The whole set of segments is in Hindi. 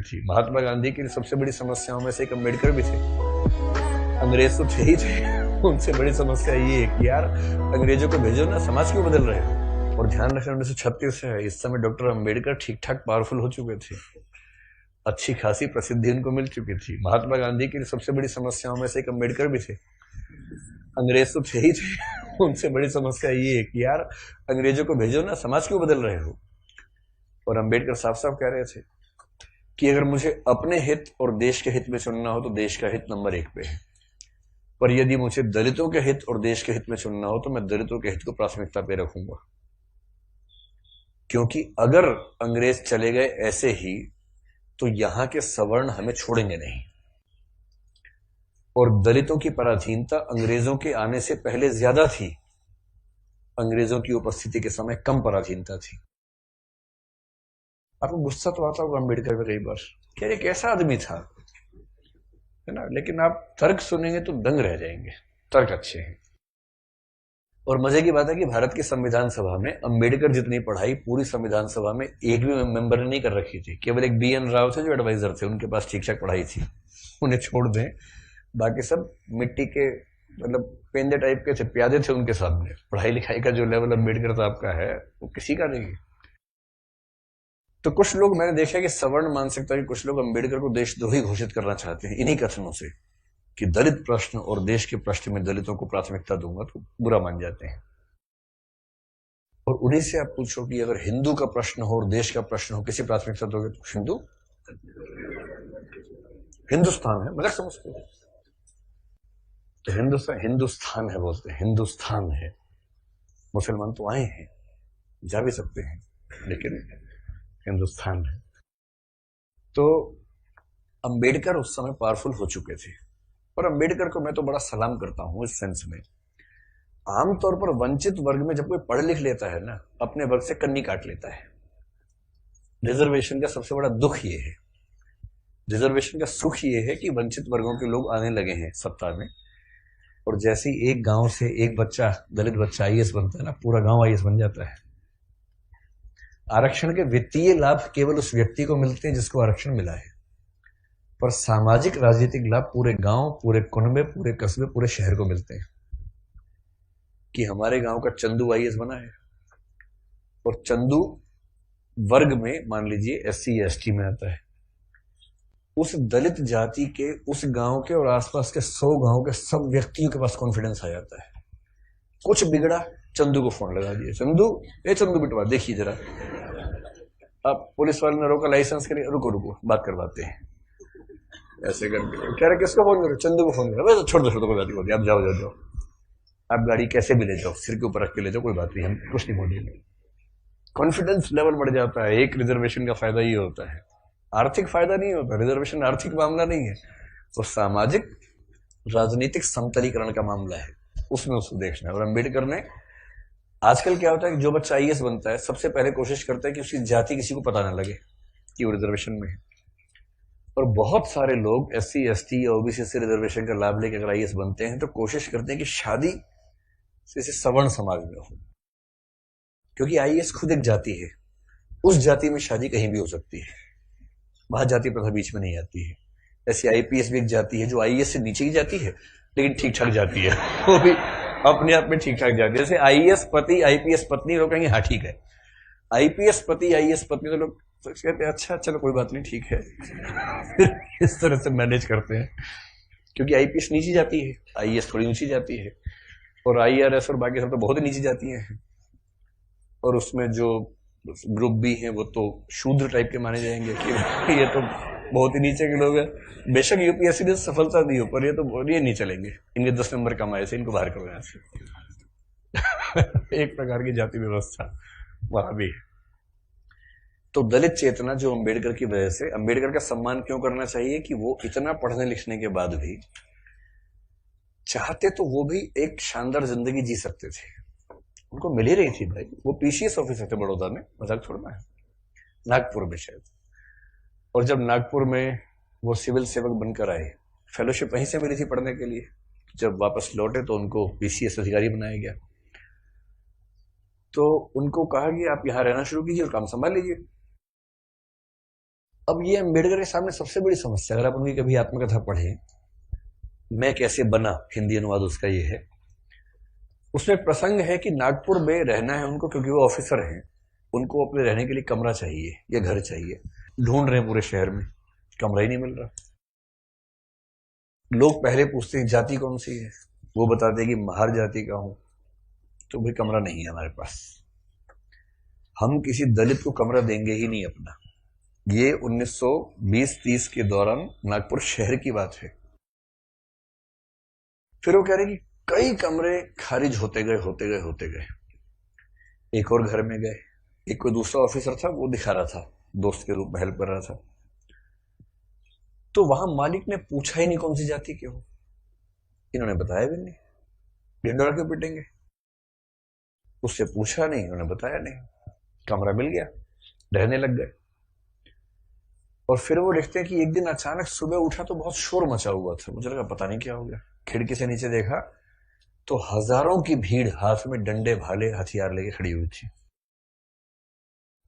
थी। महात्मा गांधी की सबसे बड़ी समस्याओं में से एक अम्बेडकर भी थे। अंग्रेज तो थे ही थे, उनसे बड़ी समस्या ये है कि यार अंग्रेजों को भेजो ना, समाज क्यों बदल रहे हो। और ध्यान रखना 1936 से है, इस समय डॉक्टर अम्बेडकर ठीक ठाक पावरफुल हो चुके थे, अच्छी खासी प्रसिद्धि उनको मिल चुकी थी। महात्मा गांधी की सबसे बड़ी समस्याओं में से एक अम्बेडकर भी थे। अंग्रेज तो थे ही थे, उनसे बड़ी समस्या ये है कि यार अंग्रेजों को भेजो ना, समाज क्यों बदल रहे हो। और अम्बेडकर साफ साफ कह रहे थे कि अगर मुझे अपने हित और देश के हित में चुनना हो तो देश का हित नंबर 1 पे है, पर यदि मुझे दलितों के हित और देश के हित में चुनना हो तो मैं दलितों के हित को प्राथमिकता पे रखूंगा, क्योंकि अगर अंग्रेज चले गए ऐसे ही तो यहां के सवर्ण हमें छोड़ेंगे नहीं। और दलितों की पराधीनता अंग्रेजों के आने से पहले ज्यादा थी, अंग्रेजों की उपस्थिति के समय कम पराधीनता थी। आपको गुस्सा तो आता होगा अम्बेडकर में कई बार, क्या ये कैसा आदमी था, है ना, लेकिन आप तर्क सुनेंगे तो दंग रह जाएंगे, तर्क अच्छे हैं। और मजे की बात है कि भारत की संविधान सभा में अम्बेडकर जितनी पढ़ाई पूरी संविधान सभा में एक भी मेंबर ने नहीं कर रखी थी। केवल एक BN राव थे जो एडवाइजर थे, उनके पास ठीक ठाक पढ़ाई थी, उन्हें छोड़ दें, बाकी सब मिट्टी के मतलब पेंदे टाइप के थे, प्यादे थे उनके सामने। पढ़ाई लिखाई का जो लेवल अम्बेडकर साहब का है वो किसी का नहीं है। तो कुछ लोग मैंने देखा कि सवर्ण मानसिकता के कुछ लोग अम्बेडकर को देशद्रोही घोषित करना चाहते हैं इन्हीं कथनों से कि दलित प्रश्न और देश के प्रश्न में दलितों को प्राथमिकता दूंगा तो बुरा मान जाते हैं। और उन्हीं से आप पूछो कि अगर हिंदू का प्रश्न हो और देश का प्रश्न हो, किसी प्राथमिकता दोगे तो हिंदू, हिंदुस्तान है, मजाक समझते हो तो हिंदुस्तान है बोलते हैं, हिंदुस्तान है। मुसलमान तो आए हैं, जा भी सकते हैं, लेकिन हिंदुस्तान है। तो अंबेडकर उस समय पावरफुल हो चुके थे। और अंबेडकर को मैं तो बड़ा सलाम करता हूं इस सेंस में, आमतौर पर वंचित वर्ग में जब कोई पढ़ लिख लेता है ना, अपने वर्ग से कन्नी काट लेता है। रिजर्वेशन का सबसे बड़ा दुख ये है, रिजर्वेशन का सुख ये है कि वंचित वर्गों के लोग आने लगे हैं सत्ता में, और जैसे ही एक गांव से एक बच्चा, दलित बच्चा IAS बनता है ना, पूरा गांव IAS बन जाता है। आरक्षण के वित्तीय लाभ केवल उस व्यक्ति को मिलते हैं जिसको आरक्षण मिला है, पर सामाजिक राजनीतिक लाभ पूरे गांव, पूरे कुनबे, पूरे कस्बे, पूरे शहर को मिलते हैं। कि हमारे गांव का चंदू IAS बना है, और चंदू वर्ग में मान लीजिए SC या ST में आता है, उस दलित जाति के उस गांव के और आसपास के 100 गांव के सब व्यक्तियों के पास कॉन्फिडेंस आ जाता है। कुछ बिगड़ा, चंदू को फोन लगा दिया, चंदू बिटवा देखिए जरा। अब पुलिस वाले ने रोका, लाइसेंस के लिए, रुको रुको बात करवाते हैं, ऐसे करके कह रहे किसको फोन करो, चंदू को फोन करो। छोड़ दो कोई बात नहीं, आप जाओ, आप गाड़ी कैसे भी ले जाओ, सिर के ऊपर रख के ले जाओ, कोई बात नहीं, हम कुछ नहीं बोलेंगे। कॉन्फिडेंस लेवल बढ़ जाता है। एक रिजर्वेशन का फायदा ये होता है, आर्थिक फायदा नहीं होता, रिजर्वेशन आर्थिक मामला नहीं है, तो सामाजिक राजनीतिक समतलीकरण का मामला है, उसमें उसको देखना है। और अम्बेडकर ने, आजकल क्या होता है कि जो बच्चा IAS बनता है सबसे पहले कोशिश करता है कि उसकी जाति किसी को पता ना लगे कि वो रिजर्वेशन में है। और बहुत सारे लोग SC ST या OBC से रिजर्वेशन का लाभ लेकर अगर IAS बनते हैं तो कोशिश करते हैं कि शादी जैसे सवर्ण समाज में हो, क्योंकि IAS खुद एक जाति है, उस जाति में शादी कहीं भी हो सकती है, वहां जाति प्रथा बीच में नहीं आती है। ऐसे IPS भी एक जाति है जो IAS से नीचे की जाती है लेकिन ठीक ठाक जाती है, वो भी अपने आप में ठीक ठाक जाती है। जैसे IAS पति IPS पत्नी, लोग कहेंगे हाँ ठीक है, IPS पति IAS पत्नी, तो लोग कहते हैं अच्छा चलो कोई बात नहीं ठीक है इस तरह से मैनेज करते हैं, क्योंकि IPS नीची जाती है, IAS थोड़ी ऊंची जाती है, और IRS और बाकी सब तो बहुत ही नीची जाती हैं। और उसमें जो ग्रुप भी हैं वो तो शूद्र टाइप के माने जाएंगे कि ये तो बहुत ही नीचे के लोग हैं। बेशक UPSC ने सफलता दी हो, पर ये तो ये नहीं चलेंगे, इनके 10 नंबर कम आए से, इनको बाहर करो यहाँ से एक प्रकार की जाति व्यवस्था वहां भी है। तो दलित चेतना जो अम्बेडकर की वजह से, अम्बेडकर का सम्मान क्यों करना चाहिए कि वो इतना पढ़ने लिखने के बाद भी चाहते तो वो भी एक शानदार जिंदगी जी सकते थे, उनको मिल ही रही थी भाई। वो PCS ऑफिसर थे बड़ौदा में, मजाक छोड़ना है, नागपुर में शायद। और जब नागपुर में वो सिविल सेवक बनकर आए, फेलोशिप वहीं से मिली थी पढ़ने के लिए, जब वापस लौटे तो उनको PCS अधिकारी बनाया गया। तो उनको कहा कि आप यहां रहना शुरू कीजिए और काम संभाल लीजिए। अब ये अम्बेडकर के सामने सबसे बड़ी समस्या, अगर आप उनकी कभी आत्मकथा पढ़े, मैं कैसे बना, हिंदी अनुवाद उसका ये है, उसमें प्रसंग है कि नागपुर में रहना है उनको क्योंकि वो ऑफिसर हैं, उनको अपने रहने के लिए कमरा चाहिए या घर चाहिए, ढूंढ रहे हैं पूरे शहर में, कमरा ही नहीं मिल रहा। लोग पहले पूछते हैं जाति कौन सी है, वो बताते हैं कि महार जाति का हूं, तो भाई कमरा नहीं है हमारे पास, हम किसी दलित को कमरा देंगे ही नहीं अपना। ये 1920-30 के दौरान नागपुर शहर की बात है। फिर वो कह रहे कि कई कमरे खारिज होते गए। एक और घर में गए, एक कोई दूसरा ऑफिसर था, वो दिखा रहा था, दोस्त के रूप में हेल्प कर रहा था, तो वहां मालिक ने पूछा ही नहीं कौन सी जाति के हो, इन्होंने बताया भी नहीं, ढिंडोरा क्यों पिटेंगे, उससे पूछा नहीं, उन्होंने बताया नहीं, कमरा मिल गया, रहने लग गए। और फिर वो देखते हैं कि एक दिन अचानक सुबह उठा तो बहुत शोर मचा हुआ था, मुझे लगा पता नहीं क्या हो गया, खिड़की से नीचे देखा तो हजारों की भीड़ हाथ में डंडे भाले हथियार लेके खड़ी हुई थी।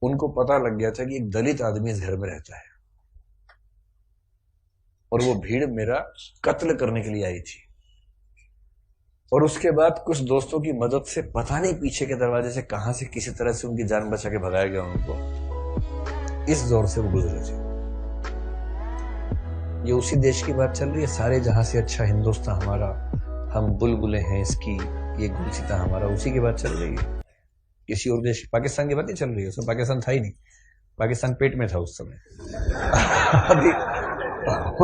उनको पता लग गया था कि एक दलित आदमी इस घर में रहता है और वो भीड़ मेरा कत्ल करने के लिए आई थी। और उसके बाद कुछ दोस्तों की मदद से पता नहीं पीछे के दरवाजे से कहां से किसी तरह से उनकी जान बचा के भगाया गया उनको। इस दौर से वो गुजरे थे। ये उसी देश की बात चल रही है, सारे जहां से अच्छा हिंदुस्तान हमारा, हम बुलबुलें हैं इसकी, ये गुलसिता हमारा, उसी की बात चल रही है। किसी और देश, पाकिस्तान की बात नहीं चल रही है, उसमें पाकिस्तान था ही नहीं, पाकिस्तान पेट में था उस समय अभी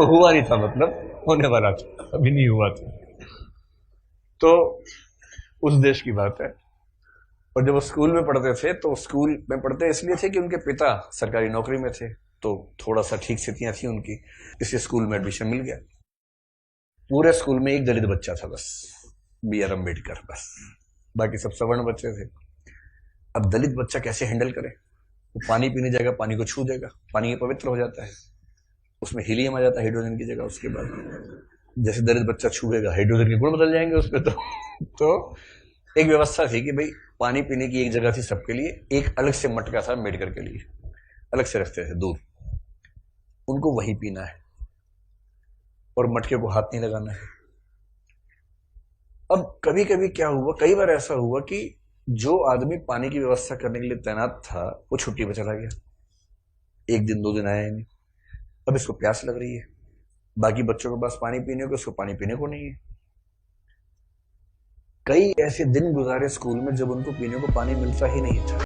हुआ नहीं था, मतलब होने वाला था, अभी नहीं हुआ था। तो उस देश की बात है। और जब वो स्कूल में पढ़ते थे तो स्कूल में पढ़ते इसलिए थे कि उनके पिता सरकारी नौकरी में थे, तो थोड़ा सा ठीक स्थितियां थी उनकी, इसलिए स्कूल में एडमिशन मिल गया। पूरे स्कूल में एक दलित बच्चा था बस, B.R. अम्बेडकर, बस, बाकी सब सवर्ण बच्चे थे। अब दलित बच्चा कैसे हैंडल करे, वो पानी पीने जाएगा, पानी को छू देगा, पानी पवित्र हो जाता है, उसमें हीलियम आ जाता है हाइड्रोजन की जगह। उसके बाद जैसे दलित बच्चा छूएगा हाइड्रोजन के गुण बदल जाएंगे उसमें। तो एक व्यवस्था थी कि भाई पानी पीने की एक जगह थी सबके लिए, एक अलग से मटका था अम्बेडकर के लिए, अलग से रखते थे दूर, उनको वहीं पीना है और मटके को हाथ नहीं लगाना है। अब कभी कभी क्या हुआ, कई बार ऐसा हुआ कि जो आदमी पानी की व्यवस्था करने के लिए तैनात था वो छुट्टी पे चला गया, एक दिन 2 दिन आया नहीं। अब इसको प्यास लग रही है, बाकी बच्चों के पास पानी पीने को, उसको पानी पीने को नहीं है। कई ऐसे दिन गुजारे स्कूल में जब उनको पीने को पानी मिलता ही नहीं था।